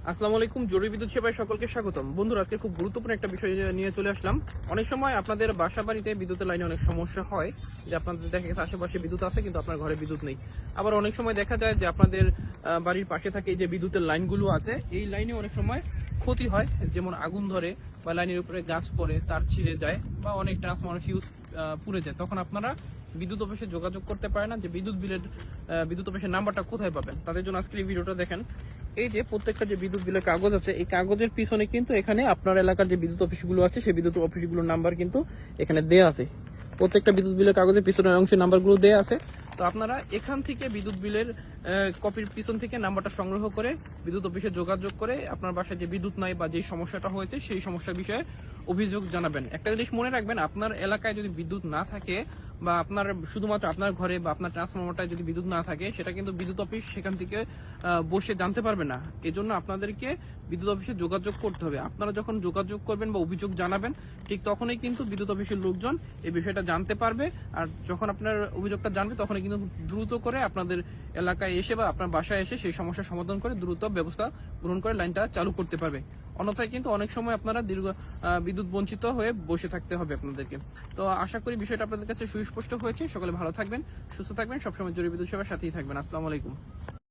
আসসালামু আলাইকুম। জরুরি বিদ্যুৎ সেবায় সকলকে স্বাগতম। বন্ধুরা, আজকে খুব গুরুত্বপূর্ণ একটা বিষয় নিয়ে চলে আসলাম। অনেক সময় আপনাদের বাসা বাড়িতে বিদ্যুতের লাইনে অনেক সমস্যা হয়, যে আপনাদের দেখা গেছে আশেপাশে বিদ্যুৎ আছে কিন্তু আপনার ঘরে বিদ্যুৎ নেই। আবার অনেক সময় দেখা যায় যে আপনাদের বাড়ির পাশে থাকে এই যে বিদ্যুতের লাইনগুলো আছে, এই লাইনে অনেক সময় ক্ষতি হয়, যেমন আগুন ধরে বা লাইনের উপরে গাছ পড়ে, তার ছিঁড়ে যায় বা অনেক ট্রান্সফরমার ফিউজ পুড়ে যায়। তখন আপনারা বিদ্যুৎ অফিসে যোগাযোগ করতে পারে না যে বিদ্যুৎ অফিসের নাম্বারটা কোথায় পাবেন। তাদের জন্য আজকে এই ভিডিওটা দেখেন। এই যে প্রত্যেকটা যে বিদ্যুৎ বিলের কাগজ আছে, এই কাগজের পিছনে কিন্তু এখানে আপনার এলাকার যে বিদ্যুৎ অফিসগুলো আছে সেই বিদ্যুৎ অফিসগুলোর নাম্বার কিন্তু এখানে দেয়া আছে। প্রত্যেকটা বিদ্যুৎ বিলের কাগজের পিছনের অংশে নাম্বারগুলো দেয়া আছে। তো আপনারা এখান থেকে বিদ্যুৎ বিলের কপির পিছন থেকে নাম্বারটা সংগ্রহ করে বিদ্যুৎ অফিসে যোগাযোগ করে আপনার বাসায় যে বিদ্যুৎ নাই বা যে সমস্যাটা হয়েছে সেই সমস্যার বিষয়ে অভিযোগ জানাবেন। একটা জিনিস মনে রাখবেন, আপনার এলাকায় যদি বিদ্যুৎ না থাকে বা আপনার শুধুমাত্র আপনার ঘরে বা আপনার ট্রান্সফরমারটায় যদি বিদ্যুৎ না থাকে, সেটা কিন্তু বিদ্যুৎ অফিস সেখান থেকে বসে জানতে পারবে না। এজন্য আপনাদেরকে বিদ্যুৎ অফিসে যোগাযোগ করতে হবে। আপনারা যখন যোগাযোগ করবেন বা অভিযোগ জানাবেন, ঠিক তখনই কিন্তু বিদ্যুৎ অফিসের লোকজন এই বিষয়টা জানতে পারবে। আর যখন আপনার অভিযোগটা জানবে, তখনই কিন্তু দ্রুত করে আপনাদের এলাকায় এসে বা আপনার বাসায় এসে সেই সমস্যার সমাধান করে দ্রুত ব্যবস্থা গ্রহণ করে লাইনটা চালু করতে পারবে। অন্যথায় কিন্তু অনেক সময় আপনারা বিদ্যুৎ বঞ্চিত হয়ে বসে থাকতে হবে আপনাদেরকে। তো আশা করি বিষয়টা আপনাদের কাছে সুস্পষ্ট হয়েছে। সকলে ভালো থাকবেন, সুস্থ থাকবেন, সবসময় জরুরি বিদ্যুৎ সেবার সাথেই থাকবেন। আসসালামু আলাইকুম।